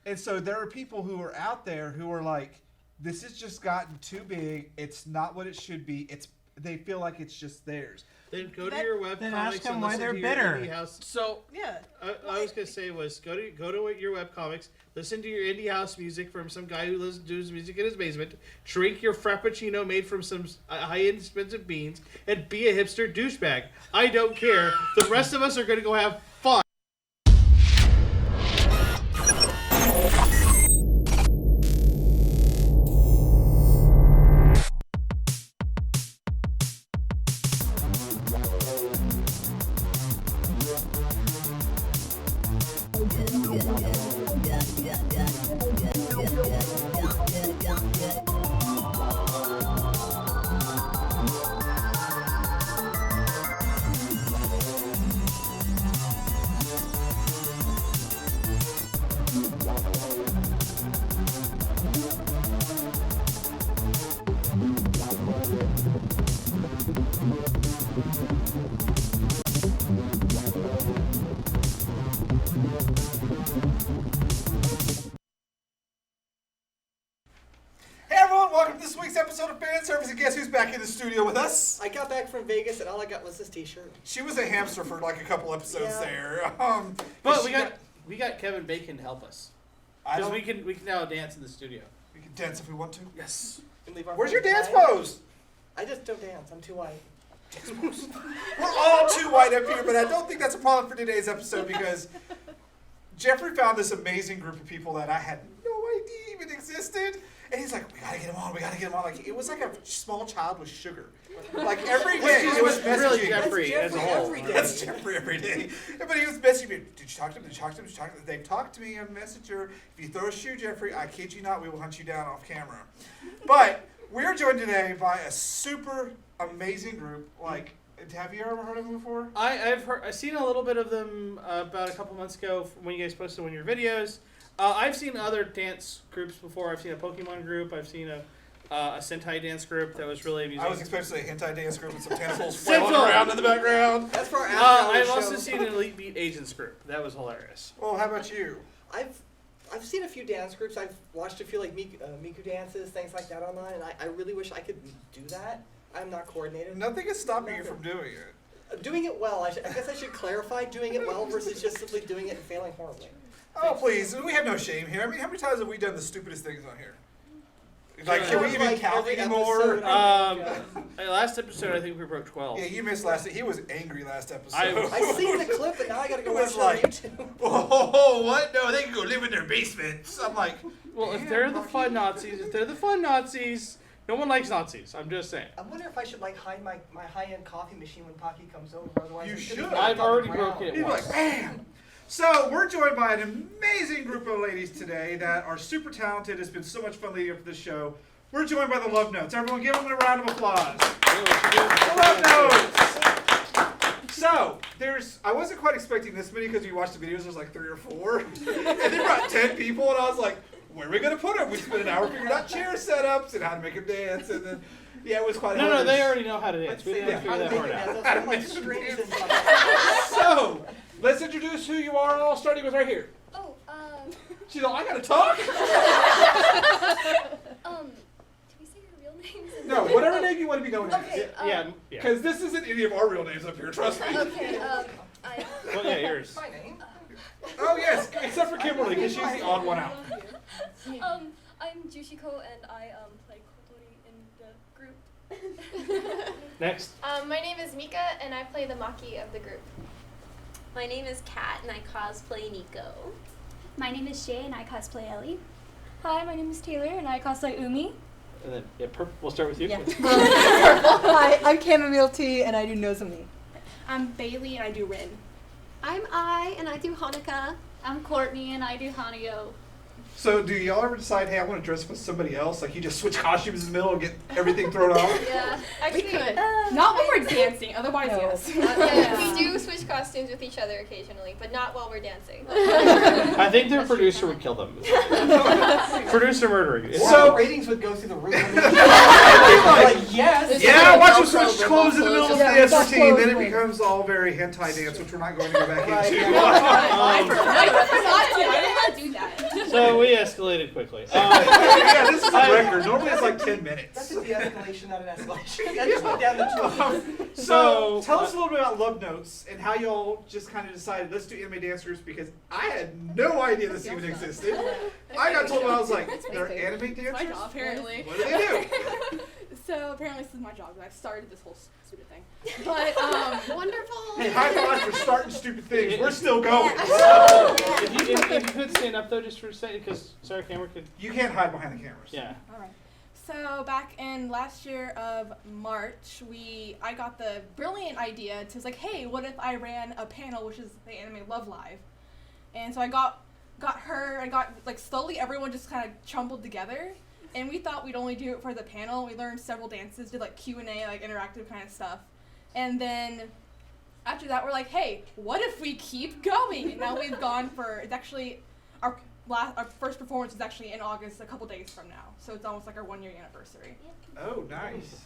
And so there are people who are out there who are like, this has just gotten too big. It's not what it should be. They feel like it's just theirs. Then go to your webcomics and ask them why listen they're to your bitter. indie house. So Yeah, I was gonna say was go to your webcomics, listen to your indie house music from some guy who listens to his music in his basement, drink your frappuccino made from some high-end expensive beans, and be a hipster douchebag. I don't care. The rest of us are gonna go have fun. Hey everyone, welcome to this week's episode of Fanservice. And guess who's back in the studio with us? I got back from Vegas and all I got was this T-shirt. She was a hamster for like a couple episodes Yeah. there. But we got Kevin Bacon to help us I because don't, we can now dance in the studio. we can dance if we want to. Yes. And leave our Where's your friends dance behind. pose? I just don't dance. I'm too white. We're all too white up here, but I don't think that's a problem for today's episode because Jeffrey found this amazing group of people that I had no idea even existed. And he's like, we gotta get him on, Like, it was like a small child with sugar. Like, every day, it was really messaging. Jeffrey That's as a Jeffrey whole. every day. That's Jeffrey every day. But he was messaging me, did you talk to him? They've talked to me on Messenger. If you throw a shoe, Jeffrey, I kid you not, we will hunt you down off camera. But we're joined today by a super amazing group. Like, have you ever heard of them before? I've seen a little bit of them about a couple months ago when you guys posted one of your videos. I've seen other dance groups before. I've seen a Pokemon group. I've seen a Sentai dance group that was really amusing. I was expecting a hentai dance group with some tentacles Sentinel. flailing around in the background. That's for our I've show. also seen an Elite Beat Agents group. That was hilarious. Well, how about you? I've seen a few dance groups. I've watched a few like Miku dances, things like that online, and I really wish I could do that. I'm not coordinated. Nothing is stopping you from doing it. Doing it well. I guess I should clarify doing it well versus just simply doing it and failing horribly. Oh, please. We have no shame here. I mean, how many times have we done the stupidest things on here? Like, can we even Like count every anymore? episode. Last episode, I think we broke 12. Yeah, you missed last. He was angry last episode. I seen the clip, and now I gotta go It was watch it on like- YouTube. Oh, what? No, they can go live in their basements. I'm like, Well, if damn, they're the Bucky. fun Nazis, no one likes Nazis. I'm just saying. I wonder if I should like hide my high-end coffee machine when Pocky comes over. Otherwise, You it's should. gonna be I've on the already ground. broken it. He's like, bam! So, we're joined by an amazing group of ladies today that are super talented. It's been so much fun leading up to this show. We're joined by the Love Notes. Everyone give them a round of applause. The Love Notes! So, I wasn't quite expecting this many because you watched the videos, there's like 3 or 4. And they brought 10 people, and I was like, where are we going to put them? We spent an hour figuring out chair setups and how to make them dance. And then, yeah, it was quite No, hard. they already know how to dance. Let's We see didn't how figure to that make part it out. as I'm like strings and stuff. So, let's introduce who you are, all starting with right here. Oh, She's like, I gotta talk? do we say your real names? No, whatever name you want to be known as. Okay, Yeah. Because this isn't any of our real names up here, trust me. Okay, Well, yeah, yours. My name. Oh, yes, except for Kimberly, because she's the odd one out. I'm Jushiko and I play Kotori in the group. Next. My name is Mika, and I play the Maki of the group. My name is Kat, and I cosplay Nico. My name is Shay, and I cosplay Ellie. Hi, my name is Taylor, and I cosplay Umi. And then, yeah, we'll start with you. Yeah. Hi, I'm Chamomile Tea, and I do Nozomi. I'm Bailey, and I do Rin. I'm I, and I do Hanukkah. I'm Courtney, and I do Hanyo. So, do y'all ever decide, hey, I want to dress with somebody else? Like, you just switch costumes in the middle and get everything thrown off? Yeah, We could. Not when we're dancing, otherwise, No. yes. yeah, we do switch costumes with each other occasionally, but not while we're dancing. I think their producer would kill them. Producer murdering. So So- ratings would go through the roof. Like, yes. Yeah, watch them Velcro, switch clothes in the middle of the Yeah, dance that's routine, then it clothes. becomes all very hentai dance, which we're not going to go back Right, into. yeah. I prefer not to. I don't want to do that. So we escalated quickly. Yeah, this is a record. Normally it's like 10 minutes. That's a de-escalation, not an escalation. That just went down the tube. So tell us a little bit about Love Notes and how y'all just kind of decided let's do anime dance groups because I had no idea this even existed. I got told when I was like, they're anime dancers? My job, apparently. What do they do? So apparently this is my job. I started this whole stupid thing. But Wonderful. Hey, high five for starting stupid things. We're still going. If you could stand up though, just for a second, because sorry, camera could. You can't hide behind the cameras. Yeah. all right. So back in last year of March, I got the brilliant idea to like, hey, what if I ran a panel, which is the Anime Love Live, and so I got her. I got like slowly everyone just kind of chumbled together. And we thought we'd only do it for the panel. We learned several dances, did like Q&A, like interactive kind of stuff. And then after that, we're like, hey, what if we keep going? And now we've gone for, it's actually, our first performance is actually in August, a couple days from now. So it's almost like our 1-year anniversary. Oh, nice.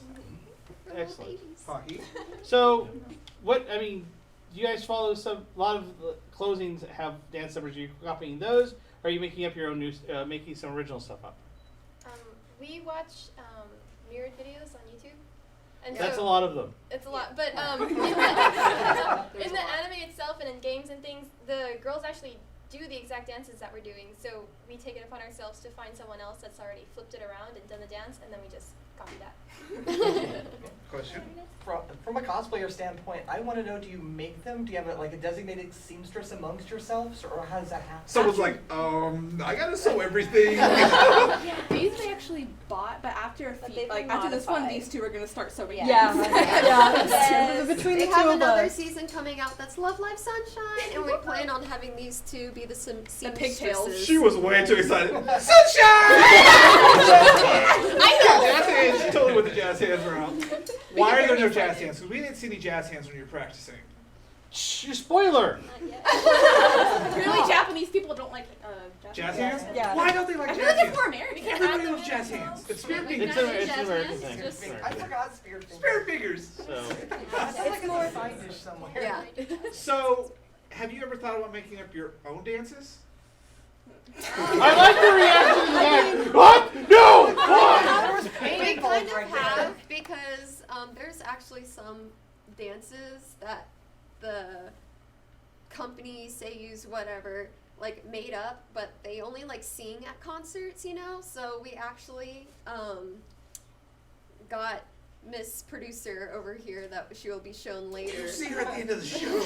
Excellent. Hockey. So, do you guys follow a lot of closings have dance numbers? Are you copying those? Or are you making up your own making some original stuff up? We watch mirrored videos on YouTube. And That's so a lot of them. It's a lot, but in the anime itself and in games and things, the girls actually do the exact dances that we're doing. So we take it upon ourselves to find someone else that's already flipped it around and done the dance, and then we just copy that. Question? From a cosplayer standpoint, I want to know: do you make them? Do you have a designated seamstress amongst yourselves, or how does that happen? Someone's like, I gotta sew everything. These they actually bought, but after after this one, these two are going to start sewing. Yeah. Yes. Between They the have two of another us. season coming out that's Love Live Sunshine, and we plan on having these two be the pigtails. seamstresses. She was way too excited. Sunshine! I know. Jazz hands. She totally with the jazz hands around. Why are there no jazz hands? Because we didn't see any jazz hands when you were practicing. Shh, spoiler! Really, Japanese people don't like Jazz hands? Yeah. Why don't they like I feel jazz like it's hands? more American. Everybody loves jazz hands. It's spirit fingers. It's an American thing. Just- I forgot spirit fingers. Spirit fingers. So, It's more a side dish somewhere. Yeah. So, have you ever thought about making up your own dances? I like the reaction to that. What? No! What? There was We pain kind involved of right have there. because there's actually some dances that the company, say use whatever, like made up, but they only like sing at concerts, So we actually got Miss Producer over here that she will be shown later. You see her at the end of the show.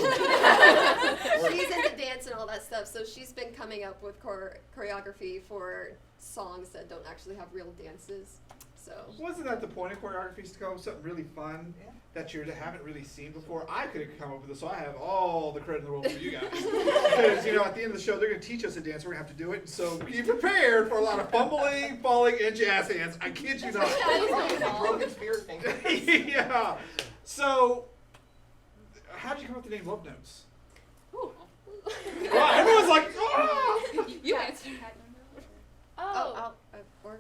She's into dance and all that stuff, so she's been coming up with choreography for songs that don't actually have real dances. So Wasn't that the point of choreography, is to come up with something really fun that you haven't really seen before? I could have come up with this, so I have all the credit in the world for you guys. Because, at the end of the show, they're going to teach us a dance. We're going to have to do it. So be prepared for a lot of fumbling, falling, and jazz hands. I kid you not. Broken spirit fingers. Yeah. So, how did you come up with the name Love Notes? Wow, everyone's like, oh! You answered.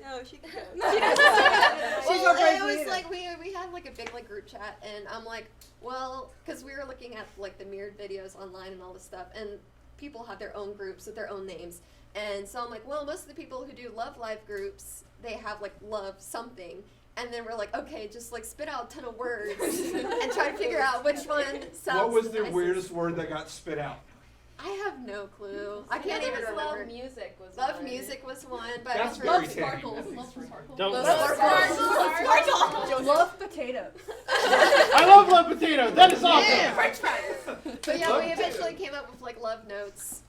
No, she can go. She's Well, okay it was later. like we had like a big like group chat, and I'm like, well, because we were looking at like the mirrored videos online and all this stuff, and people have their own groups with their own names, and so I'm like, well, most of the people who do Love Live groups, they have like love something, and then we're like, okay, just like spit out a ton of words and try to figure out which one sounds. What was the nicest. weirdest word that got spit out? I have no clue. I can't even remember. Love music was Love one. music was one, but That's for- very Love tame. sparkles. Don't. Love sparkles. Love potatoes. I love potato. That is awesome. French fries. But yeah, Love we potato. eventually came up with like love notes,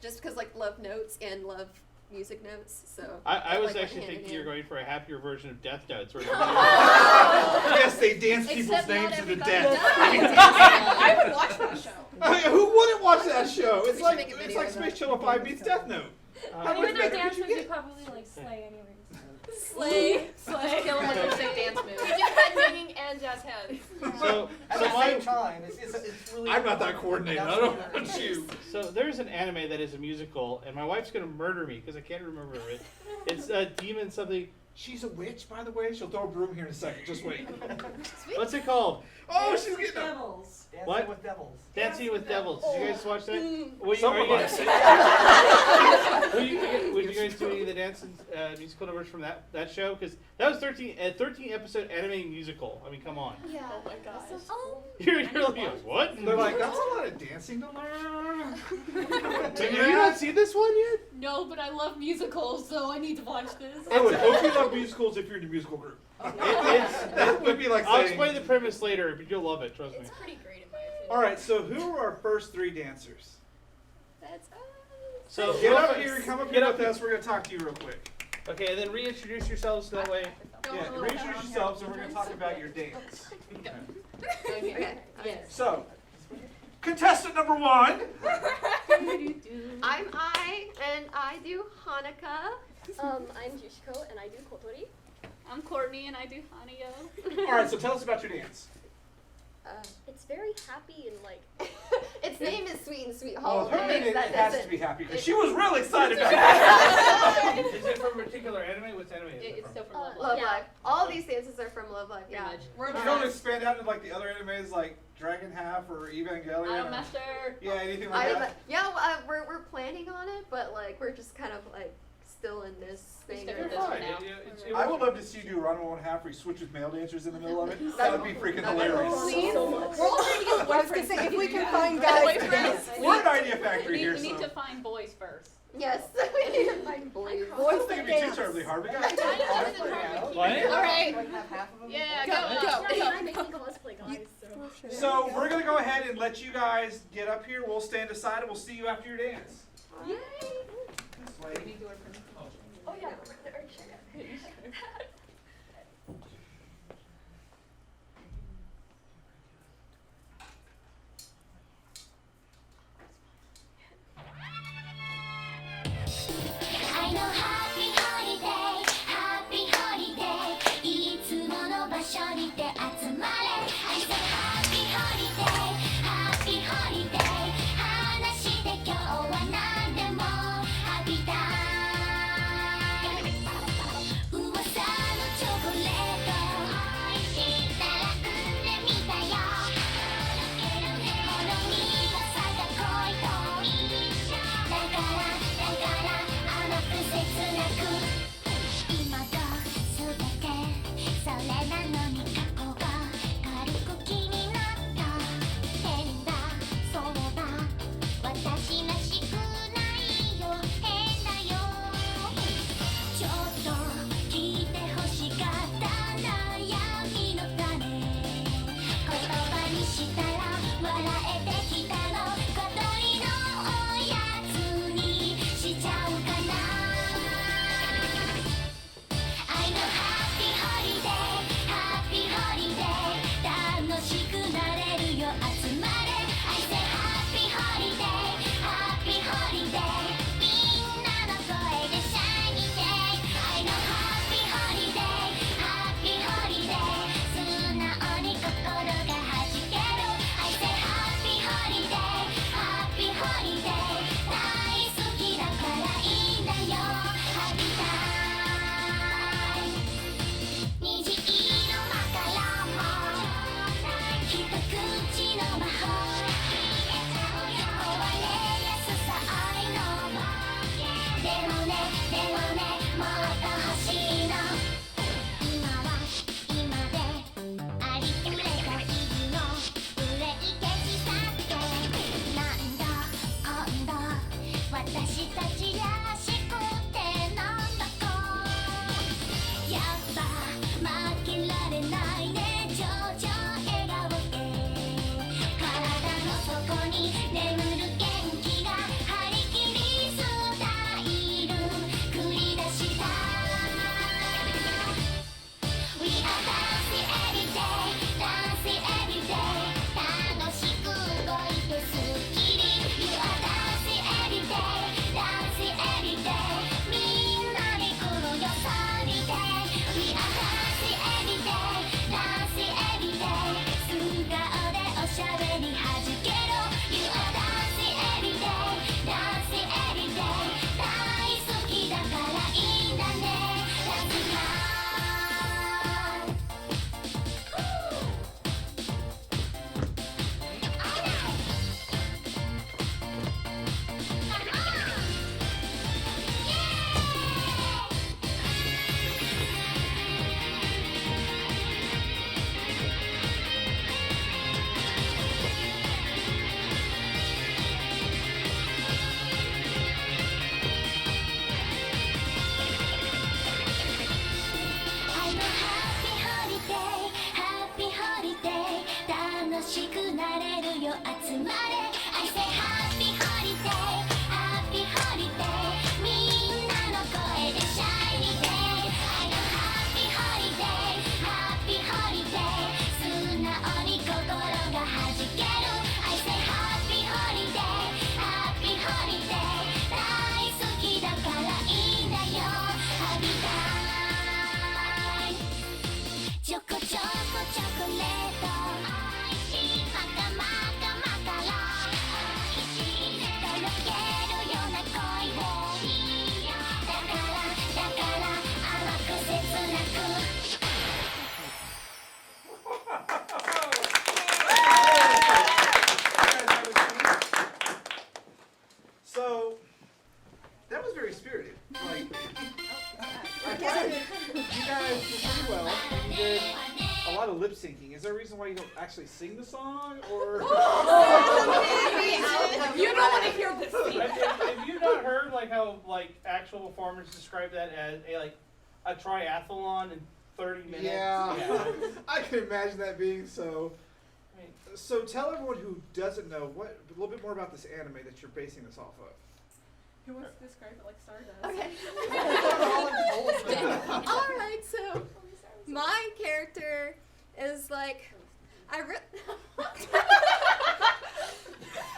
just because like love notes and love music notes. So I was like, actually hand in thinking you were hand. going for a happier version of Death Notes. Where Yes, they dance people's Except not names into everybody death. I would watch that show. Who wouldn't watch that show? It's should like make a it's video like of Space that. Channel 5 meets Death Note. How When much they're better could you dancers, you get? probably like slay anyways. Slay. Slay. Kill 'em with your sick dance moves. We do head and jazz hands. so At so the my same time, it's really. I'm not that coordinated. I don't know about you. So there's an anime that is a musical, and my wife's gonna murder me because I can't remember it. It's Demon something She's a witch, by the way. She'll throw a broom here in a second. Just wait. What's it called? Oh, she's getting up. Dancing What? with devils. Dancing with Devils. Did you guys watch that? Some of us. Would you guys do any of the dancing musical numbers from that show? Because that was 13 episode anime musical. I mean, come on. Yeah. Oh my gosh. You're like, what? They're like, that's a lot of dancing to learn. Have you not seen this one yet? No, but I love musicals, so I need to watch this. I would hope you love musicals if you're in a musical group. That would be like I'll saying. explain the premise later, but you'll love it. Trust me. It's pretty great in my opinion. All right, so who are our first 3 dancers? That's us. So Get up here, come up Get here up with us. We're going to talk to you real quick. Okay, and then reintroduce yourselves that way. Yeah, reintroduce yourselves and we're going to talk about your dance. Okay. So, contestant number 1. I'm I, and I do Hanukkah. I'm Jushiko and I do Kotori. I'm Courtney and I do Hanayo. All right, so tell us about your dance. It's very happy and like Its name is Sweet and Sweet Oh, Home. her It minute makes that has to doesn't- be happy because she was real excited about it. Is it from a particular anime? What's anime? Is it It's from? still from Love Love Live. Yeah. Live. All these dances are from Love Live. Pretty Yeah. much. We're You don't expand out into like the other animes like Dragon Half or Evangelion. Idol or- Master. Yeah, anything like that. We're planning on it, but like we're just kind of like still in this thing. Stick of with You're this fine. for now. I would love to see you do Ranma 1/2 where you switch with male dancers in the middle of it. That That would be freaking that would be hilarious. cool. Please. so much. We're all trying to get I was gonna say if we can find guys to dance. We're an idea factory We here, need so. to find boys first. Yes, we need to find boys. I don't Boys think that it'd be too dance. terribly hard. We got I know, it's What? All right. Like have half of them? Yeah, Go, go. Yeah, I'm making cosplay guys, so So we're gonna go ahead and let you guys get up here. We'll stand aside and we'll see you after your dance. Yay! This way. Oh yeah. I know happy holiday, happy holiday いつもの場所にて集まれ I say happy holiday, happy holiday 話して今日は何でも Happy time 噂のチョコレート知ったら産んでみたよほろ苦さが恋とだから甘く切なく今と全てそれなのに過去が軽く気になった変だそうだ私らしくないよ変だよちょっと聞いてほしかった悩みの種言葉にしたら笑えてきたの小鳥のおやつにしちゃうかな I know happy holiday, happy holiday 楽しくなれるよ集まれ I say happy holiday, happy holiday みんなの声で Shiny day I know happy holiday, happy holiday 素直に心がはじける I say happy holiday, happy holiday 大好きだからいいんだよ Happy time 虹色マカロンも一口の魔法壊れやすさ愛のでもねもっと欲しいの今は今でありふれた日々のブレーキ消し去ってなんだ今度私たちらしくてなんだかやっぱ負けられないね情緒笑顔で体の底に眠る元気が張り切りスタイル繰り出した We are dancing every day, dancing every day 楽しく動いてスッキリ You are dancing every day, dancing So that was very spirited. Like, you guys did pretty well. And you did a lot of lip syncing. Is there a reason why you don't actually sing the song, or? You don't want to hear this. Have you not heard like how like actual performers describe that as a triathlon in 30 minutes? Yeah. I can imagine that being so. So tell everyone who doesn't know a little bit more about this anime that you're basing this off of. Who wants to describe it like Stardust? Okay. Alright, so my character is like, I really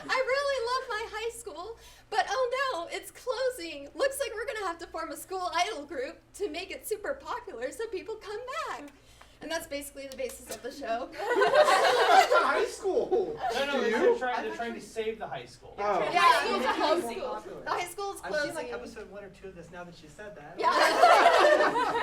love my high school, but oh no, it's closing. Looks like we're gonna have to form a school idol group to make it super popular so people come back. And that's basically the basis of the show. That's a high school. No, they're trying to save the high school. Oh. Yeah, High school's closing. the high school's I've closing. seen like episode 1 or 2 of this now that you said that. Yeah.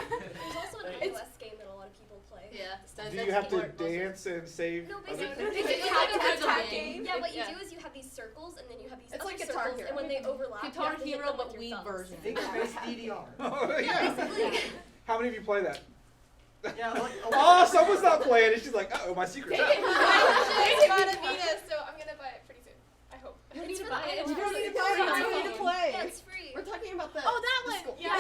There's also an iOS game that a lot of people play. Yeah. Do you have to dance and save? No, other basically, things? it's Tag like a tag game. game. Yeah, what you Yeah. do is you have these circles, and then you have these It's other like Guitar circles, Hero. and when they overlap, you Guitar have to hit Hero, them but with your Wii thumbs. version. Finger-based DDR. Oh, yeah. How many of you play that? Yeah, like, Oh, someone's not playing it. She's like, uh-oh, my secret's out. It's got a Vita, so I'm gonna buy it pretty soon. I hope. You don't need to buy it. You don't need to buy it. You don't need to play. Yeah, it's free. We're talking about the Oh, that the one. school. Yeah.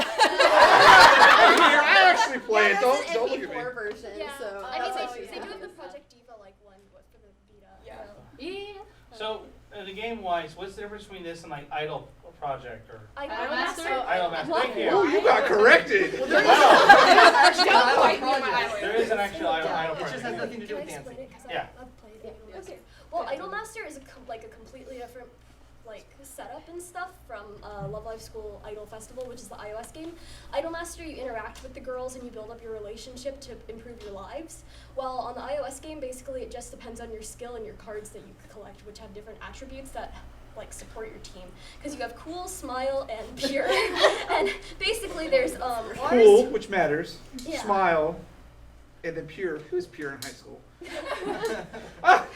I actually play Yeah, it. that's Don't an look at me. MP4 version. Yeah, So I mean, that's they actually do have the Project Diva like one for the Vita. Yeah. Yeah. So the game wise, what's the difference between this and like Idol Project or Idolmaster. Idol Master? Thank you. Oh, you got corrected. Well, there is Wow. actually an Don't idol fight me on my project. island. There is an actual Idol Yeah, it Project. just has nothing to do Can I with explain dancing. it? 'Cause Yeah. I've played Idolmaster. Okay. Well, Idolmaster is like a completely different like setup and stuff from Love Live School Idol Festival, which is the iOS game. Idolmaster, you interact with the girls and you build up your relationship to improve your lives. While on the iOS game, basically it just depends on your skill and your cards that you collect, which have different attributes that like support your team. Because you have cool, smile, and pure. And basically there's Cool, which matters. Yeah. Smile. And then pure. Who's pure in high school? Ah!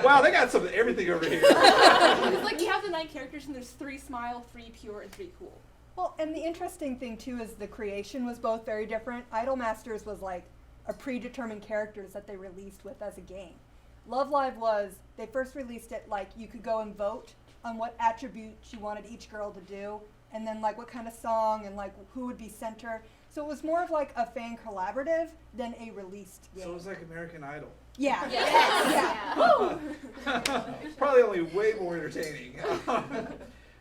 Wow, they got some of everything over here. It's like you have the 9 characters and there's 3 smile, 3 pure, and 3 cool. Well, and the interesting thing too is the creation was both very different. Idolmasters was like a predetermined characters that they released with as a game. Love Live was, they first released it like you could go and vote on what attributes you wanted each girl to do, and then like what kind of song and like who would be center. So it was more of like a fan collaborative than a released game. So it was like American Idol. Yeah. Yeah. Probably only way more entertaining.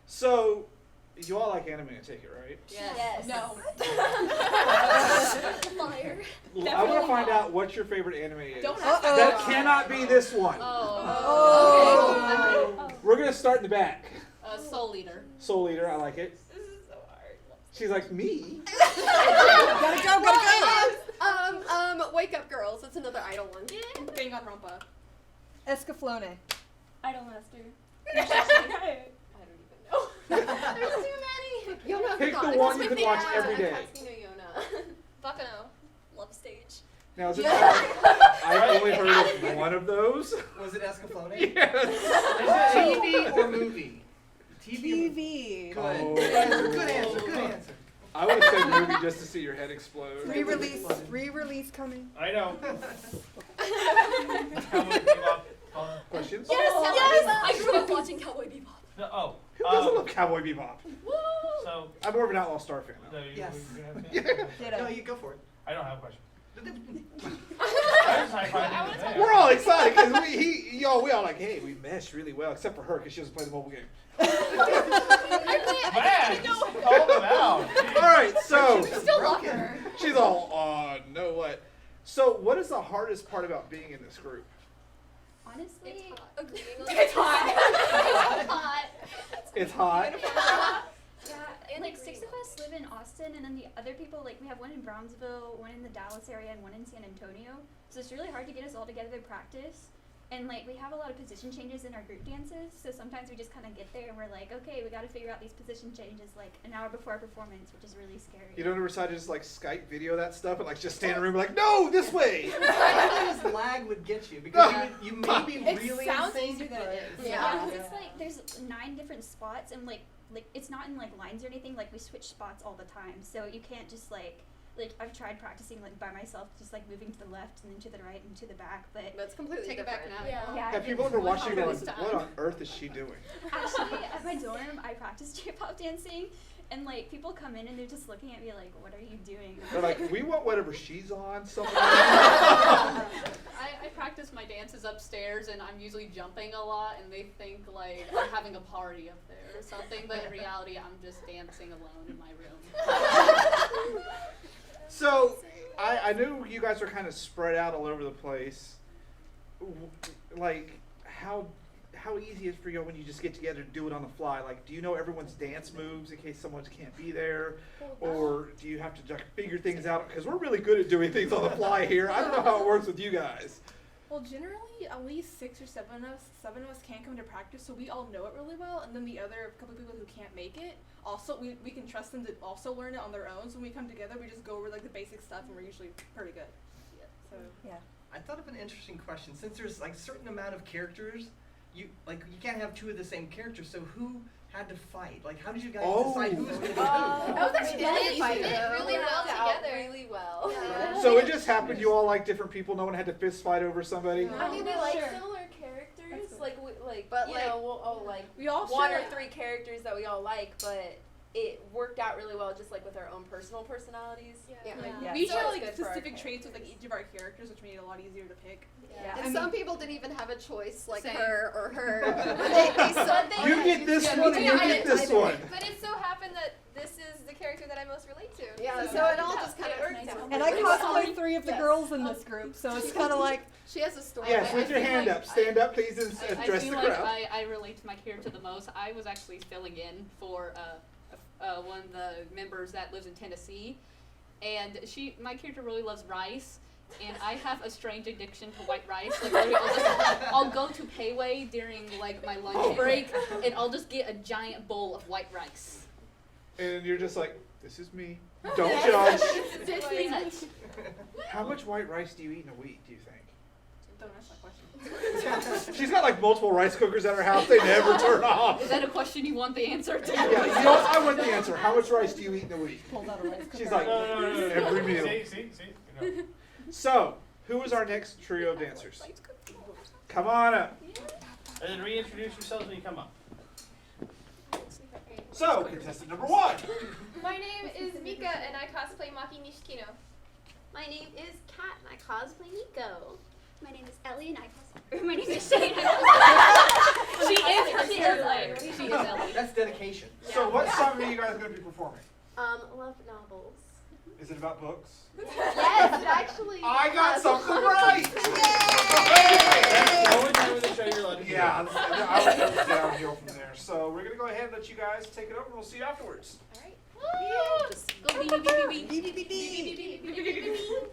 So, you all like anime, I take it, right? Yes. No. Fire. I want to find out what your favorite anime is. Don't ask That cannot be this one. Oh. We're going to start in the back. Soul Eater. Soul Eater, I like it. This is so hard. She's like, me? Gotta go. Wake Up Girls. That's another idol one. Danganronpa. Escaflowne. Idolmaster. I don't even know. There's too many. Yona Pick the Hagata. one That's you my can watch favorite. every day. Katsuki no Yona. Bakano. Love stage. Now, is it I've only heard of one of those. Was it Escaflowne? Yes. TV or movie? TV. Good. Oh. Good answer. Good answer. Good answer. I would have said movie just to see your head explode. Re-release coming. I know. Questions? Yes. I grew up watching Cowboy Bebop. No, oh. Who doesn't love Cowboy Bebop? So. I'm more of an Outlaw Star fan. So you, Yes. you have to- Ditto. No, you go for it. I don't have a question. I just high-fived you. We're all excited because we all like, hey, we mesh really well, except for her because she doesn't play the mobile game. Man, just call them out. All right, so Still love her. she's all, no what? So what is the hardest part about being in this group? Honestly, It's hot. Agreeing on It's It's hot. It's hot. yeah, And like agreeing 6 of on us live in Austin, and then the other people, like we have one in Brownsville, one in the Dallas area, and one in San Antonio. So it's really hard to get us all together to practice. And like we have a lot of position changes in our group dances, so sometimes we just kind of get there and we're like, okay, we got to figure out these position changes like an hour before our performance, which is really scary. You don't ever decide to just like Skype video that stuff and like just stand in a room and like, no, this way. Sometimes lag would get you because you may be It really sounds in sync, easier than it but- is. Yeah, 'cause it's like there's 9 different spots and like it's not in like lines or anything. Like we switch spots all the time, so you can't just like I've tried practicing like by myself, just like moving to the left and then to the right and to the back, but That's completely Take it different. back now. yeah. Have people ever watched you going, this time. what on earth is she doing? Actually, at my dorm, I practiced J-pop dancing, and like people come in and they're just looking at me like, "What are you doing?" They're like, we want whatever she's on. Something. I practice my dances upstairs, and I'm usually jumping a lot, and they think like I'm having a party up there or something. But in reality, I'm just dancing alone in my room. So, I knew you guys were kind of spread out all over the place. Like, how easy is it for you when you just get together to do it on the fly? Like, do you know everyone's dance moves in case someone can't be there? Or do you have to like, figure things out? Because we're really good at doing things on the fly here. I don't know how it works with you guys. Well, generally, at least 6 or 7 of us can come to practice, so we all know it really well. And then the other couple of people who can't make it, also we can trust them to also learn it on their own. So when we come together, we just go over like the basic stuff, and we're usually pretty good. So Yeah. I thought of an interesting question. Since there's like a certain amount of characters, you can't have 2 of the same character. So who had to fight? Like, how did you guys decide who was going to be who? That was actually really Fight fit though. really well together. Really well. Yeah. So it just happened you all like different people. No one had to fist fight over somebody. I mean, we like Sure. similar characters, That's good. like But, you like- know, we'll all like we all 1 share or 3 characters that we all like, but it worked out really well, just like with our own personal personalities. Yeah. Yeah. We each So had it's like good for our specific traits with like each of our characters, which made it a lot easier to pick. Yeah. And some people didn't even have a choice, like Same. her or her. they said they You get this Yeah, one me and too. you I get didn't this either. one. But it so happened that this is the character that I most relate to. Yeah, so it all just kind it of worked out. And I Really cosplay well. 3 of the Yes. girls in this group, so it's kind of like, She has a story. Yes, I with your feel hand like up. Stand up, please, and I address feel the like crowd. I relate to my character the most. I was actually filling in for one of the members that lives in Tennessee, and my character really loves rice, and I have a strange addiction to white rice. Like literally I'll go to Payway during like my lunch break, and I'll just get a giant bowl of white rice. And you're just like, this is me. Don't judge. Pretty much. How much white rice do you eat in a week, do you think? Don't ask that question. She's got like multiple rice cookers at her house. They never turn off. Is that a question you want the answer to? Yeah, you know what? I want the answer. How much rice do you eat in a week? pulls out a rice cooker. She's like, every meal. See. You know. So, who is our next trio of dancers? Come on up. And then reintroduce yourselves when you come up. So, contestant number 1. My name is Mika, and I cosplay Maki Nishikino. My name is Kat, and I cosplay Nico. My name is Ellie, and I cosplay. My name is Shane. She is Ellie. That's dedication. So, what song are you guys going to be performing? Love novels. Is it about books? Yes, it actually. I got something right! That's the only time in the show you're allowed to do Yeah, that. I was going to downhill from there. So, we're going to go ahead and let you guys take it over, and we'll see you afterwards. Just go beep, beep, beep, beep.「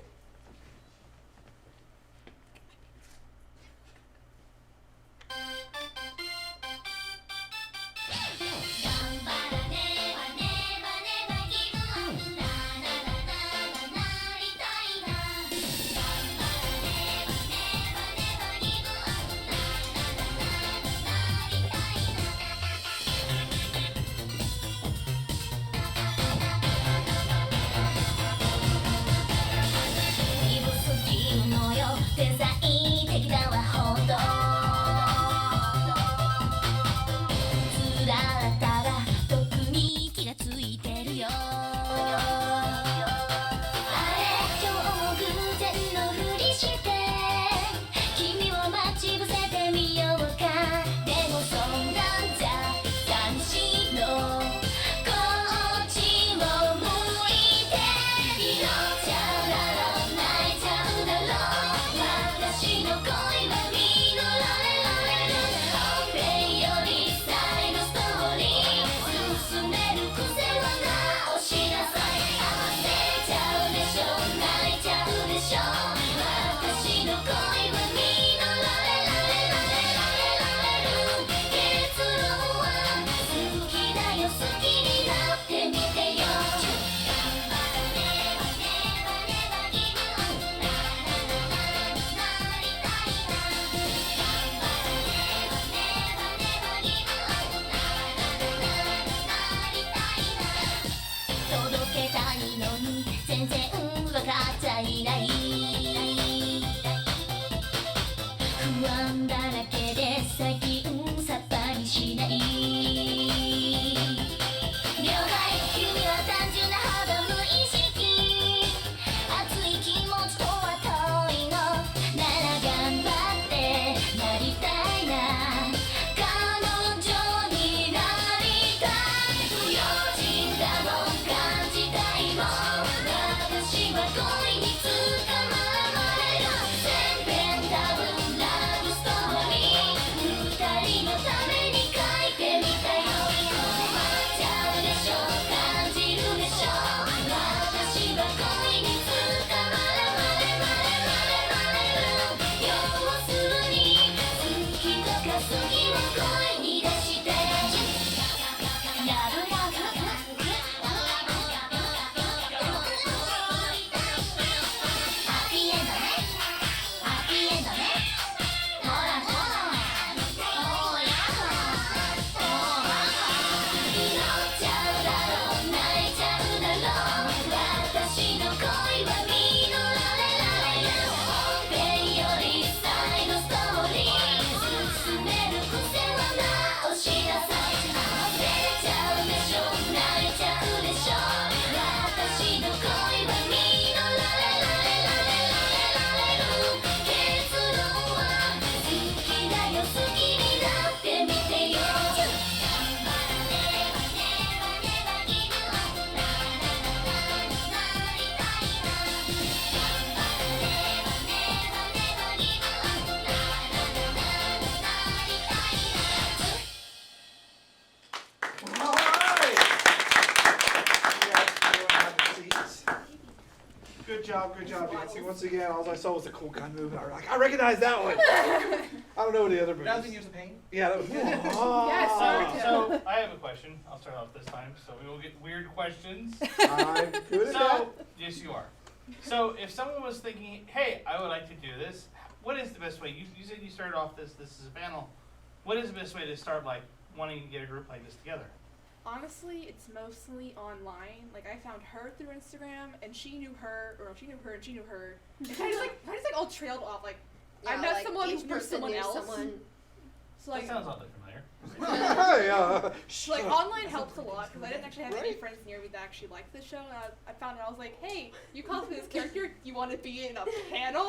ないのに全然わかっちゃいない不安だらけで最近さっぱりしない了解君は単純な肌無意識熱い気持ちとは遠いのなら頑張ってなりたいな彼女になりたい不用心だもん感じたいもん私は恋に捕まれる全編多分ラブストーリー二人のために書いてみたよ困っちゃうでしょ感じるでしょ私は恋に捕まれる要するに好きとか好きを声に出してラブラブハッピーエンドねハッピーエンドねほらほらおーや祈っちゃうだろう泣いちゃうだろう私の恋は実られない本編よりサイドストーリー進める癖は直しなさい出ちゃうでしょ泣いちゃうでしょ私の恋は実られる結論は好きだよ好きになってみてよAll right. Good job, Nancy. Once again, all I saw was a cool gun moving. I was like, I recognize that one. I don't know what the other movies. 1,000 Years of Pain? Yeah, that was oh. Yes, So I have a question. I'll start off this time, so we will get weird questions. I'm good at that. So yes, you are. So if someone was thinking, hey, I would like to do this, what is the best way? You said you started off this is a panel. What is the best way to start like wanting to get a group like this together? Honestly, it's mostly online. Like I found her through Instagram, and she knew her, or she knew her, and she knew her. And kind of like all trailed off. Like I Yeah, met like, someone who each knew person someone knew else. someone. So like, That sounds oddly familiar. so, like online helps a lot because I didn't actually have any friends near me that actually liked this show. And I found it. I was like, hey, you cosplay this character. You want to be in a panel?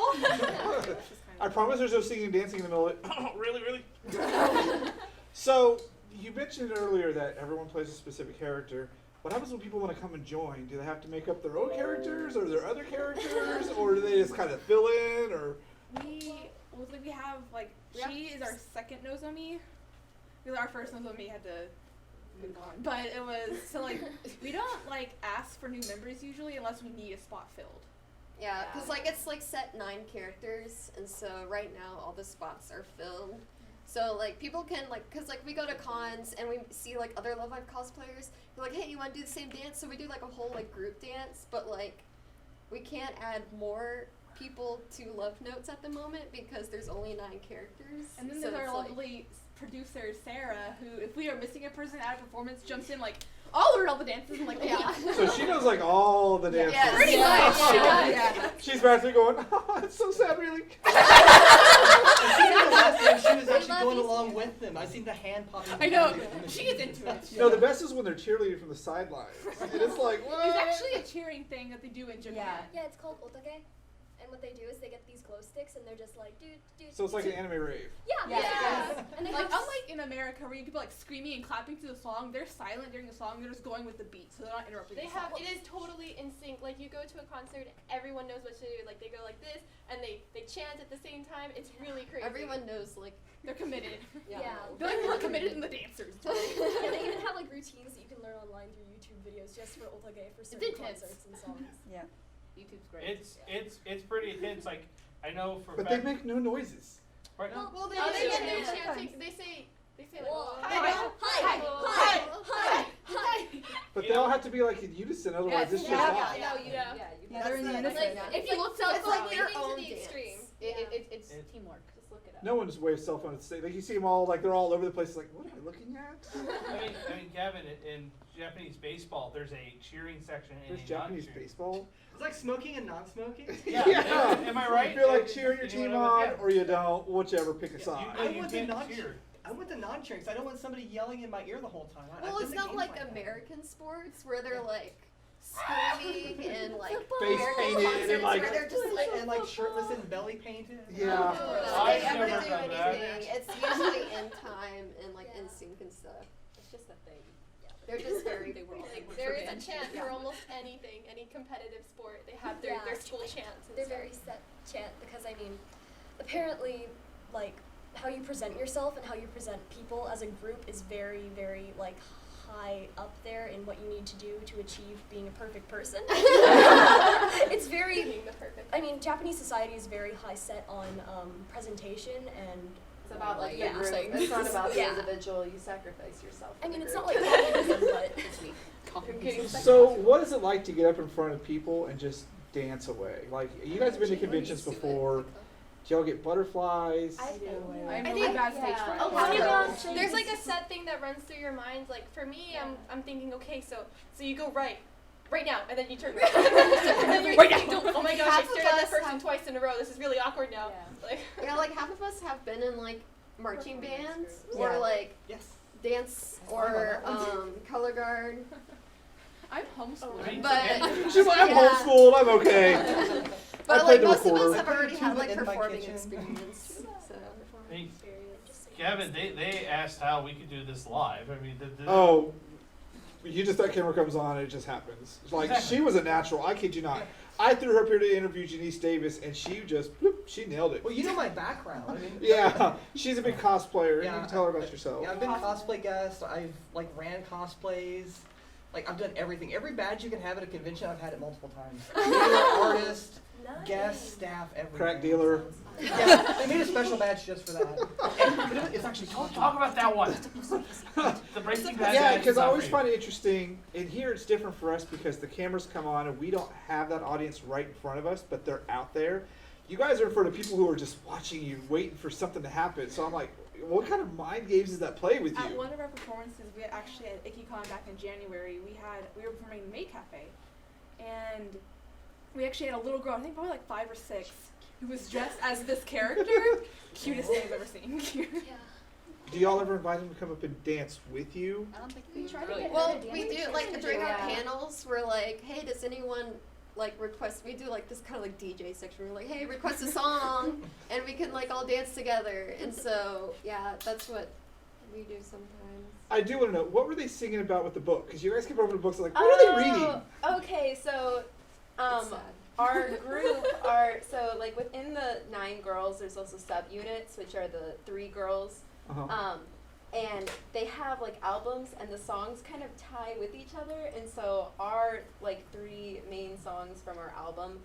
I promise there's no singing and dancing in the middle of it. Really? So, you mentioned earlier that everyone plays a specific character. What happens when people want to come and join? Do they have to make up their own characters, or are there other characters, or do they just kind of fill in, or? We have like she is our second Nozomi. Because our first Nozomi had to move on, but it was so like we don't like ask for new members usually unless we need a spot filled. Yeah, because like it's like set 9 characters, and so right now all the spots are filled. So like people can like, cause like we go to cons and we see like other Love Live cosplayers. They're like, hey, you want to do the same dance? So we do like a whole like group dance, but like we can't add more people to Love Notes at the moment because there's only 9 characters. And then so there's our it's, like, lovely producer Sarah, who if we are missing a person at a performance, jumps in like, I'll learn all the dances and like Yeah. So she knows like all the dances. Yes. pretty much. She does. She's practically going, oh, it's so sad, really. I seen the last time she was actually going along with them. I seen the hand popping. I know. in the She is into it. No, the best is when they're cheerleading from the sidelines. And it's like, what? There's actually a cheering thing that they do in Japan. Yeah, it's called otage. And what they do is they get these glow sticks and they're just like, dude. So it's like an anime rave. Yeah. Yeah. And they Like have unlike in America where you people like screaming and clapping to the song, they're silent during the song. They're just going with the beat, so they're not interrupting. They the have song. it is totally in sync. Like you go to a concert, everyone knows what to do. Like they go like this and they chant at the same time. It's really crazy. everyone knows like They're committed. Yeah. They're like more committed than the dancers. Yeah, they even have like routines that you can learn online through YouTube videos just for otage for certain intense. concerts and songs. Yeah. YouTube's great. It's pretty intense. Like I know for But they make no noises. right now. Well, they Oh, do. they do. They're chanting. They say like, Whoa. hi, Hi, hi, hi, hi, But they all have to be like in unison, otherwise it's just off. They're in unison. If you look It's like their to own the dance. extreme. It's teamwork. Just look it up. No one's waves cell phone at the same. Like you see them all, like they're all over the place. Like, what am I looking at? I mean, Gavin, in Japanese baseball, there's a cheering section and There's a Japanese non-cheering. baseball. It's like smoking and non-smoking. Yeah. Am I right? You feel like cheering your You team know what I on, mean? or you don't. Whichever, pick a Yeah. side. You I want the can't non cheer. I want the non-cheering because I don't want somebody yelling in my ear the whole time. Well, I've it's been to not games like that. American sports where they're like screaming and like Face American painted concerts and, like- where they're just like and like shirtless and belly painted. Yeah. No, I've they ever never do done that. anything. It's usually in time and like in sync and stuff. It's just a thing. They're just very. They were all Like, like, there is a forbidden. chant for almost anything, any competitive sport. They have their school chants. And They're stuff. very set chant because I mean, apparently, like how you present yourself and how you present people as a group is very, very like high up there in what you need to do to achieve being a perfect person. It's very. Being the perfect. I mean, Japanese society is very high set on presentation and. It's about like Yeah. the group. It's not about the Yeah. individual. You sacrifice yourself. I for mean, the it's group. not like communism, but It's me. So, what is it like to get up in front of people and just dance away? Like, you guys have been to conventions before. Do y'all get butterflies? I have I really think- bad stage fright. A lot Yeah. of them, there's like a set thing that runs through your mind. Like for me, I'm thinking, okay, so you go right now, and then you turn right, and then you're Right now. thinking, oh my gosh, Half I of stared at that us person have- twice in a row. This is really awkward now. Yeah. Like Yeah, like half of us have been in like marching bands Yeah. or like Yes. dance Oh, or that one. color guard. I'm homeschooled. I mean, But She's like, I'm Yeah. homeschooled. I'm okay. I but played like the most of recorder. us have I put a already had tuba like in my performing kitchen. experience. So I mean, Gavin, they asked how we could do this live. I mean, Oh, you just that camera comes on and it just happens. It's like Exactly. she was a natural. I kid you not. I threw her up here to interview Janice Davis, and she just bloop, she nailed it. Well, you know my background. I mean, Yeah, she's a big cosplayer. and Yeah, you can tell her about yourself. Yeah, I've been cosplay guest. I've like ran cosplays. Like I've done everything. Every badge you can have at a convention, I've had it multiple times. Artist, guest, staff, everything. Crack dealer. Yeah, they made a special badge just for that. But it's actually talk about that one. The Breaking Bad. Yeah, badge because is I not always for you. find it interesting. And here it's different for us because the cameras come on and we don't have that audience right in front of us, but they're out there. You guys are in front of people who are just watching you, waiting for something to happen. So I'm like, what kind of mind games does that play with At you? one of our performances, we actually at IkiCon back in January, we were performing in the Maid Cafe, and we actually had a little girl, I think probably like 5 or 6, who was dressed as this character. Cutest thing I've ever seen. Do y'all ever invite them to come up and dance with you? I don't think We try to really get well, better we do dancers. like during our Yeah. panels. We're like, hey, does anyone like request? We do like this kind of like DJ section. We're like, hey, request a song, and we can like all dance together. And so yeah, that's what we do sometimes. I do want to know, what were they singing about with the book? Because you guys keep over the books like, what are they reading? Okay, so It's sad. our group are so like within the 9 girls, there's also subunits, which are the 3 girls. Uh-huh. And they have like albums and the songs kind of tie with each other, and so our like 3 main songs from our album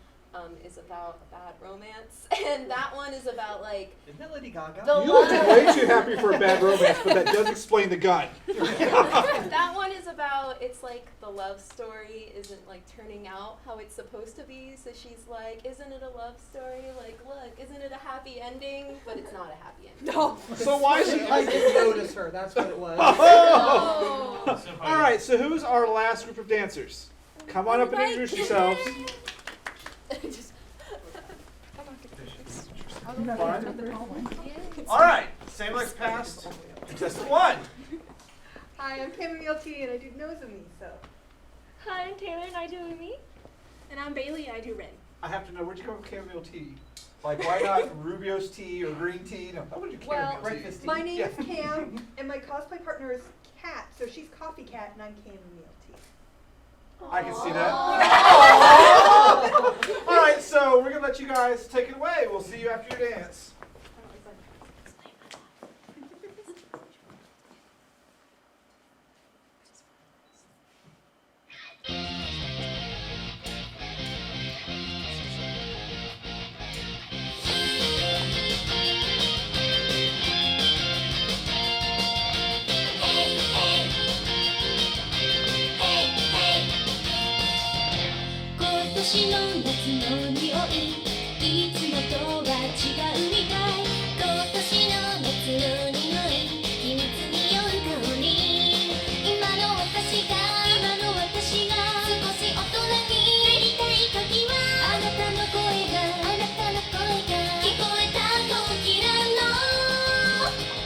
is about a bad romance, and that one is about like Isn't that Lady Gaga? the You look love. way too happy for a bad romance, but that does explain the gun. That one is about, it's like the love story isn't like turning out how it's supposed to be, so she's like, isn't it a love story? Like, look, isn't it a happy ending? But it's not a happy ending. No. So why is she? I didn't notice her. That's what it was. Oh! So All right, so who's our last group of dancers? Come on up and introduce yourselves. All right, same like past. Contestant 1. Hi, I'm Camille T, and I do nose of me, so. hi, I'm Taylor and I do me. And I'm Bailey, and I do Ren. I have to know, where'd you come up with chamomile tea? Like, why not Rubio's tea or green tea? No, how would you chamomile tea? breakfast tea. My name Yeah. is Cam, and my cosplay partner is Kat, so she's Coffee Cat, and I'm Chamomile Tea. I can see that. All right, so we're gonna let you guys take it away. We'll see you after your dance. 年の夏の匂いいつもとは違うみたい今年の夏の匂い秘密に酔う香り今の私が少し大人になりたい時はあなたの声が聞こえた時なの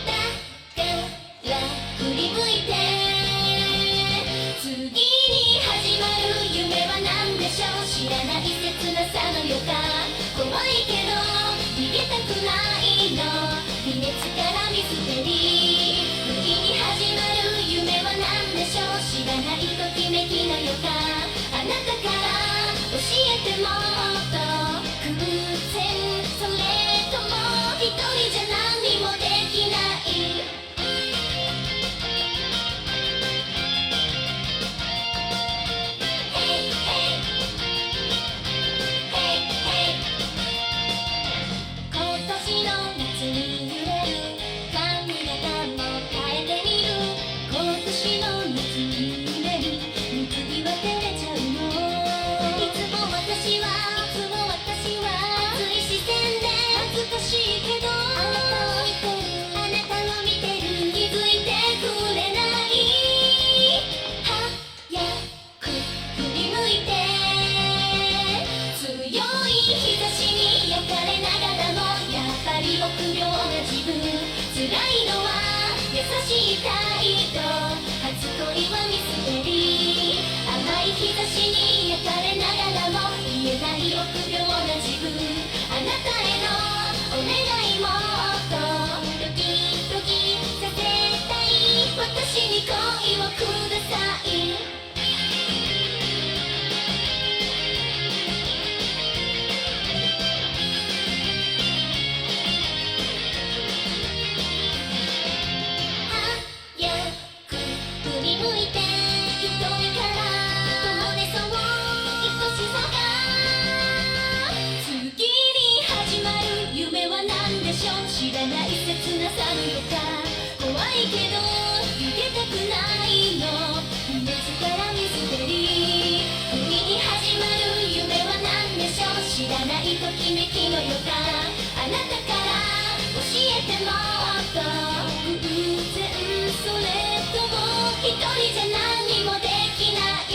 だから振り向いて次に始まる夢は何でしょう知らない切なさの予感怖いけど逃げたくないの微熱からミステリー次に始まる夢は何でしょう知らないときめきの予感あなたから教えてもっと偶然それとも一人じゃ何もできない今年の夏に揺れる髪型も変えてみる今年の夏に揺れる水着は照れちゃうのいつも私は熱い視線で恥ずかしいけどあなたを見てる気づいてくれない早く振り向いて強い日差しに焼かれながらもやっぱり臆病な自分辛いのは優しい態度初恋はミステリー甘い日差しに焼かれながらも言えない臆病な自分あなたへのお願いもっとドキドキさせたい私に恋をください早く振り向いて瞳から友でそう愛しさが次に始まる夢は何でしょう知らない切なさの予感怖いけど逃げたくないの微熱からミステリー次に始まる夢は何でしょう知らないときめきの予感あなたから教えてもっと偶然それとも一人じゃ何もできない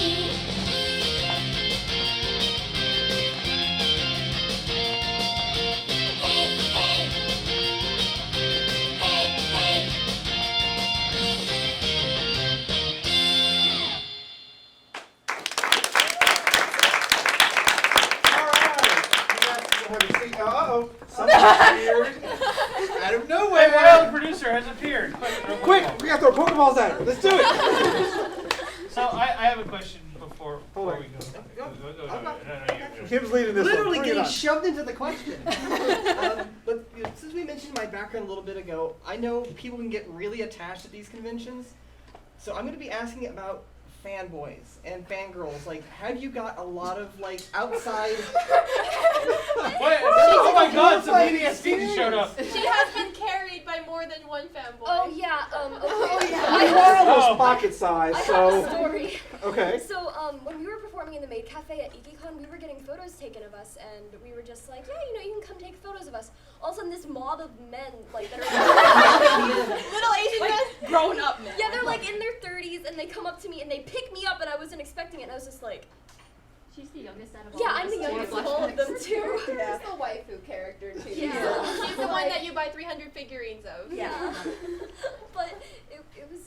Uh-oh. Something weird. Out of Hey, nowhere. wild producer has appeared. Quick, we gotta throw Pokeballs at her. Let's do it. So I have a question before Hold on. we go. Go. Go. I'm not- You go. Kim's leading this Literally one. Bring it getting on. shoved into the question. But you know, since we mentioned my background a little bit ago, I know people can get really attached at these conventions. So I'm going to be asking about fanboys and fangirls. Like, have you got a lot of like outside? Wait, oh my God! Some PTSD just showed up. She has been carried by more than one fanboy. Oh yeah, okay. You are almost Oh. pocket size, I have a so. story. Okay. So when we were performing in the Maid Cafe at IkiCon, we were getting photos taken of us, and we were just like, yeah, you can come take photos of us. All of a sudden, this mob of men, like, that are Little Asian men, grown up men. yeah, they're like in their 30s, and they come up to me and they pick me up, and I wasn't expecting it, and I was just like, She's the youngest out of all yeah, of I'm us. the youngest of all of them too. She's the waifu character too. Yeah. She's the one that you buy 300 figurines of. Yeah. But it was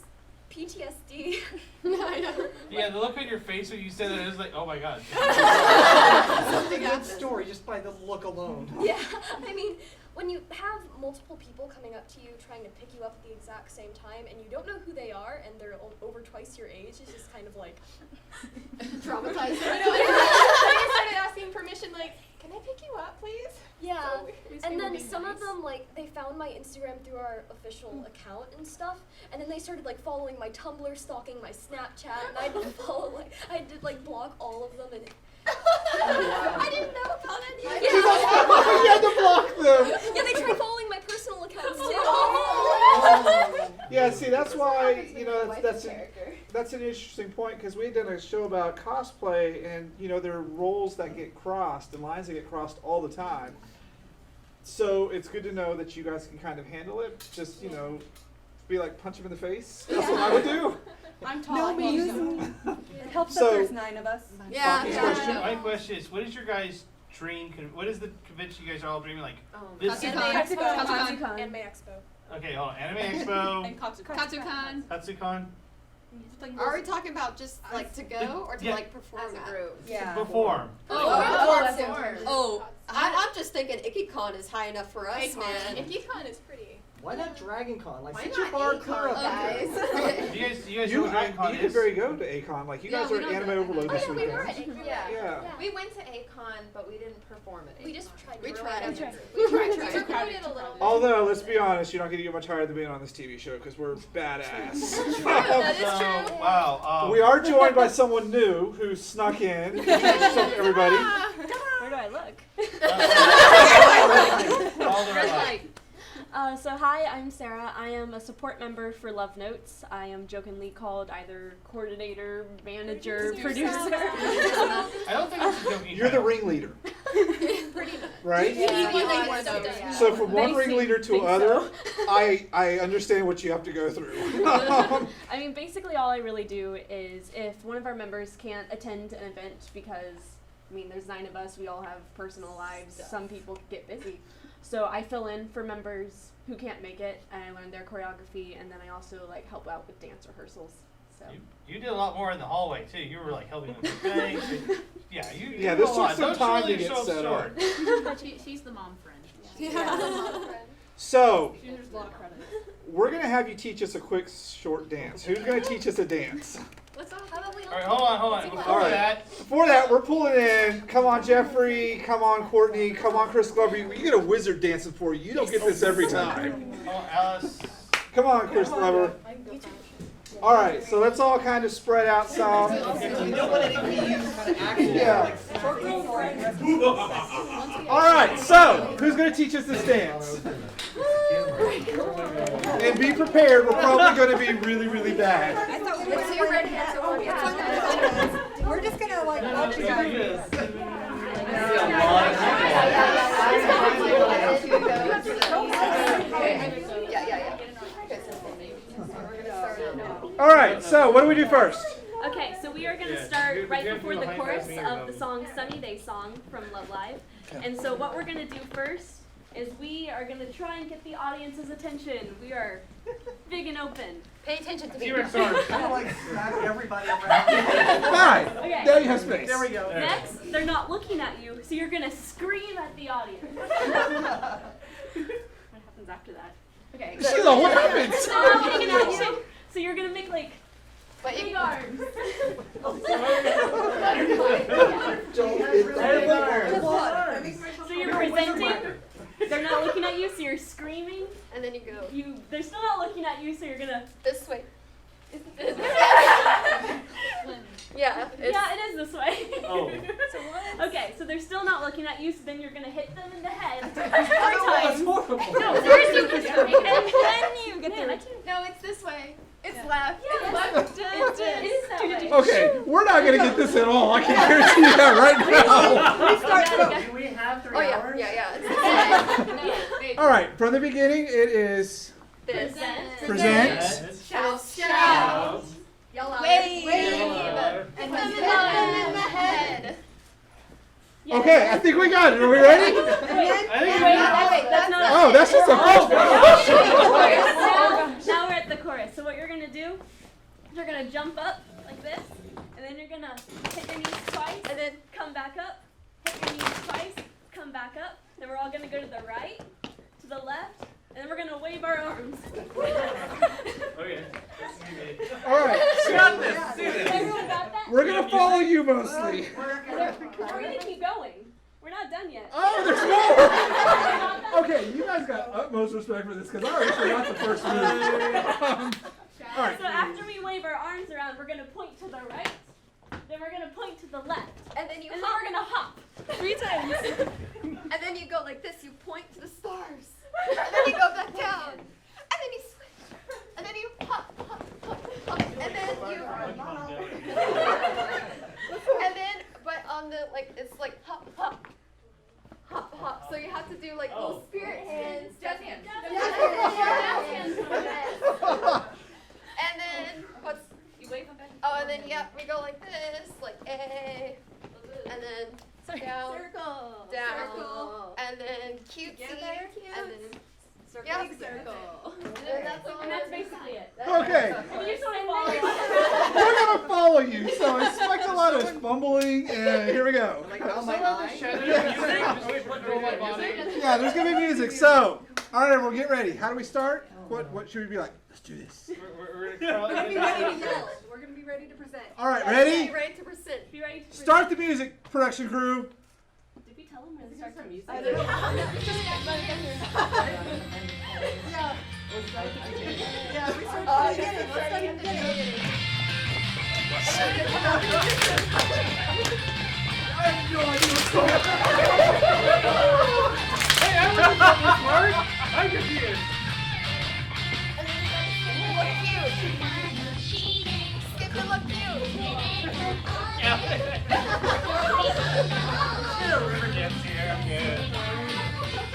PTSD. I know. Yeah, the look on your face when you said that, it was like, oh my God. It's a good story just by the look alone. Yeah, I mean, when you have multiple people coming up to you trying to pick you up at the exact same time, and you don't know who they are, and they're over twice your age, it's just kind of like Traumatizing. I know. I started asking permission, like, can I pick you up, please? yeah. So we And were then being some of nice. them, like, they found my Instagram through our official account and stuff, and then they started, like, following my Tumblr, stalking my Snapchat, and I had to follow, like, I had to, like, block all of them, and I didn't know about any of You had to block them. yeah, they tried following my personal accounts, too. Yeah, see, that's why, you know, that's that's an interesting point because we had done a show about cosplay, and there are roles that get crossed and lines that get crossed all the time. So it's good to know that you guys can kind of handle it. Just be like punch him in the face. That's what I would do. I'm tall. No, I we can't use do that. them. It helps So- that there's 9 of us. Yeah. Bucky's yeah. question. My question is, what is your guys' dream? What is the convention you guys are all dreaming like? This Anime is Expo. Anime Expo. okay. Hold on. Anime Expo, And Katsucon. Katsucon. Katsucon. Are we talking about just like to go or to Yeah. like perform As a at? group. Yeah. Perform. Oh, I'm just thinking IkiCon is high enough for us, man. IkiCon is pretty. Why not Dragon Con? Like, Why sit your not bar Acon, clear up guys? You guys You, know what Dragon Con could is? very go to Acon. Like you Yeah, guys we are at know Anime that. Overload Oh this yeah, we weekend. were at Acon. Yeah. We went to Acon, but we didn't perform at Acon. We just tried. We were tried. like- We tried. We recorded a little bit. Although, let's be honest, you're not going to get much higher than being on this TV show because we're badass. That is So, true. wow. We are joined by someone new who snuck in. Introduce yourself to everybody. Where do I look? All the Red way. light. So hi, I'm Sarah. I am a support member for Love Notes. I am jokingly called either coordinator, manager, producer. I don't think it's a joking. You're the title. ringleader, Pretty much. right? Yeah. So from one They ringleader to think so. other, I understand what you have to go through. I mean, basically all I really do is if one of our members can't attend an event because, I mean, there's 9 of us, we all have personal lives, some people get busy. So I fill in for members who can't make it, and I learn their choreography, and then I also like help out with dance rehearsals. So You did a lot more in the hallway too. You were like helping with things. Yeah, you. Yeah, you this did a took lot. some Don't time really to get show set up. short. She's the mom friend. So She deserves a lot of credit. we're gonna have you teach us a quick short dance. Who's gonna teach us a dance? How about we All right, hold on. Before All right. that, Before that, we're pulling in. Come on, Jeffrey. Come on, Courtney. Come on, Chris Glover. You get a wizard dancing for you. You don't get this every time. come on, Alice. Come on, Chris Glover. All right, so let's all kind of spread out some. You don't want anything to use kind of action. Yeah. Like, All right, so who's going to teach us this dance? And be prepared, we're probably going to be really, really bad. I thought we It's your red hands or one hand. We're just gonna like watch you guys. Yeah. All right, so what do we do first? okay, so we are going to Yeah, start you right have to before do the behind chorus that finger, of the though. song Sunny Day Song from Love Live. And so what we're going to do first is we are going to try and get the audience's attention. We are big and open. Pay attention to me. T-Rex arm. kind of like smack everybody around. Fine. Okay. Now you have space. There we go. There. Next, they're not looking at you, so you're going to scream at the audience. What happens after that? Okay. Sheila, what happens? So they're not looking at you, so you're going to make like big arms. So you're presenting. They're not looking at you, so you're screaming. And then you go They're still not looking at you, so you're gonna. This way. Yeah. Yeah, it is this way. Oh. Okay, so they're still not looking at you, so then you're gonna hit them in the head 4 That's times. horrible. No, first you hit them, and then you get the. No, it's this way. It's left. Yeah, It's left. it is that way. Okay, we're not going to get this at all. I can guarantee you that right now. We start Do we have 3 Oh yeah, hours? yeah. It's this way. All right, from the beginning, it is This. present. Shout. Yell out. Wave. Wave. And put them in the head. Yeah. Okay, I think we got it. Are we ready? Wait, I think wait, that's not. Oh, that's just a first Now we're at the chorus. So what you're gonna do? You're gonna jump up like this, and then you're gonna hit your knees twice, and then come back up. Hit your knees twice, come back up. Then we're all gonna go to the right, to the left, and then we're gonna wave our arms. Okay. All right, Everyone got that? we're going to follow you mostly. We're gonna keep going. We're not done yet. Oh, there's more! Okay, you guys got utmost respect for this because I already forgot the first move. All right. So after we wave our arms around, we're gonna point to the right, then we're gonna point to the left, And then you and then hop. we're gonna hop 3 times. And then you go like this. You point to the stars. And then you go back down. And then you switch. And then you hop. And then you like it's like hop, hop, hop, hop. So you have to do like little spirit hands. Jazz hands. And then what's? You wave them back. Oh, and then we go like this, like A, and then down, Circle. down, Circle. and then cutesy, Together, and then Circle. yeah, Circle. and that's all. And that's basically it. Okay. And you just want to follow us. We're gonna follow you, so expect a lot of fumbling, and here we go. Like, oh my eye. Yeah, there's gonna be music. So, all right, everyone, get ready. How do we start? What should we be like? Let's do this. We're gonna We're gonna be ready to yell. We're gonna be ready to present. All right, Be ready? ready to present. Be ready to Start the music, production crew. Did we tell them where to start the music? I don't know. Yeah, we start from the beginning. Let's start from the beginning. I have no idea what's going on. Hey, I was smart. I'm confused. Look cute. Skip and look cute. River gets here. I'm good.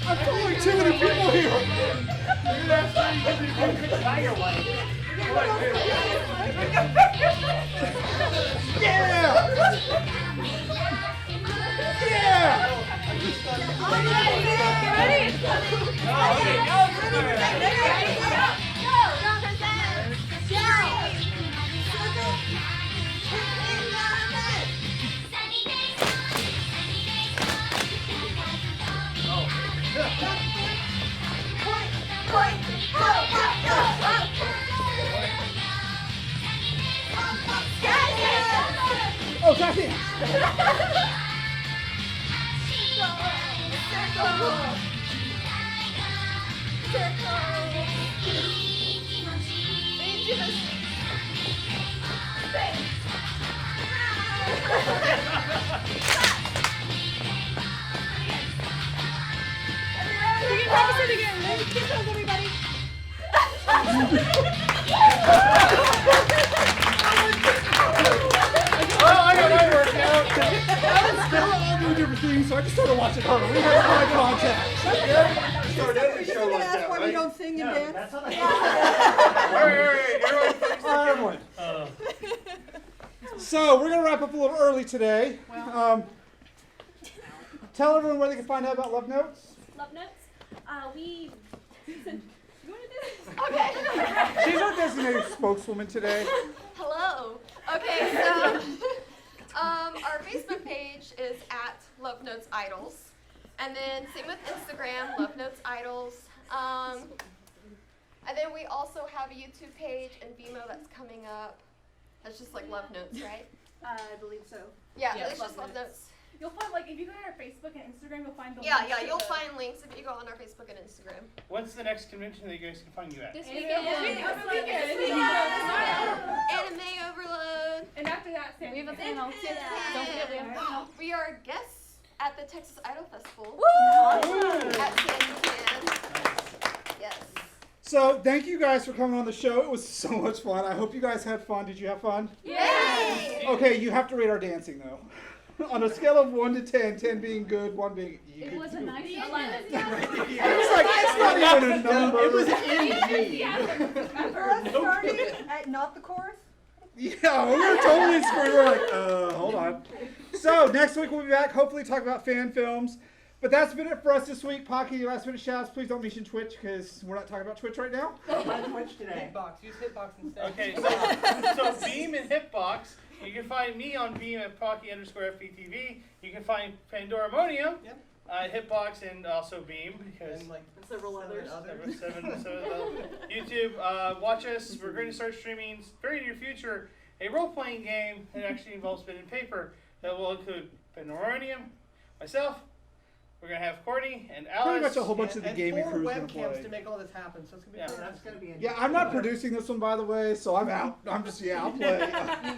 I'm following too many people here. Yeah! Yeah! Oh, got it! You can practice it again. Merry Christmas, everybody. Oh, I got my workout. They were all doing different things, so I just started watching her. We had eye contact. Start every show like that, why we don't sing and dance. That's how they All right, everyone. So we're gonna wrap up a little early today. Tell everyone where they can find out about Love Notes. Love notes. We. You want to do this? Okay. She's our designated spokeswoman today. Hello. Okay, so our Facebook page is at Love Notes Idols, and then same with Instagram, Love Notes Idols. And then we also have a YouTube page and Vimeo that's coming up. That's just like Love Notes, right? I believe so. Yeah, Yes, it's just Love Notes. You'll find, like, if you go to our Facebook and Instagram, you'll find the Yeah, links yeah, to you'll the- find links if you go on our Facebook and Instagram. When's the next convention that you guys can find you at? This Anime weekend. Anime Overload. And after that, San We have a Diego. panel. Don't forget we have a panel. We are guests at the Texas Idol Festival. Awesome. At San Diego. Yes. So thank you guys for coming on the show. It was so much fun. I hope you guys had fun. Did you have fun? Yay! Okay, you have to rate our dancing though. On a scale of 1 to 10, 10 being good, 1 being you It could was a do- nice 11. It's like it's not even a number. It was NG. For us starting at not the chorus. Yeah, we were totally screwed. We were like, hold on. So next week we'll be back. Hopefully talk about fan films. But that's been it for us this week. Pocky, last minute shouts. Please don't mention Twitch because we're not talking about Twitch right now. On Twitch today. Hitbox. Use Hitbox instead. Okay, so Beam and Hitbox. You can find me on Beam at Pocky_FPTV. You can find Pandoromonium at Hitbox and also Beam because And like Several others. seven YouTube. Watch us. We're going to start streaming very near future a role-playing game that actually involves pen and paper that will include Pandoromonium, myself. We're going to have Courtney and Alice. Pretty much a whole bunch of the and gaming 4 crew's gonna webcams play. to make all this happen, so it's gonna be Yeah. fun. That's gonna be Yeah, I'm not producing this one, by the way, so I'm out. I'm just, I'll play.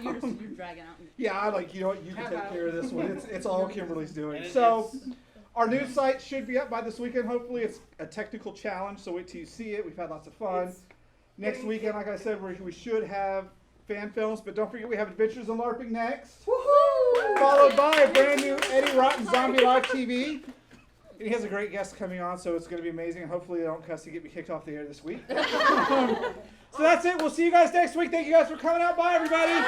You're dragging out. Yeah, I like, you know what, you can take care of this one. It's all Kimberly's doing. And So, it's- Our new site should be up by this weekend. Hopefully, it's a technical challenge, so wait till you see it. We've had lots of fun. Next weekend, like I said, we should have fan films, but don't forget we have Adventures in LARPing next. Woohoo! Followed by a brand new Eddie Rotten Zombie Live TV. He has a great guest coming on, so it's going to be amazing. And hopefully, they don't cuss to get me kicked off the air this week. So that's it. We'll see you guys next week. Thank you guys for coming out. Bye, everybody.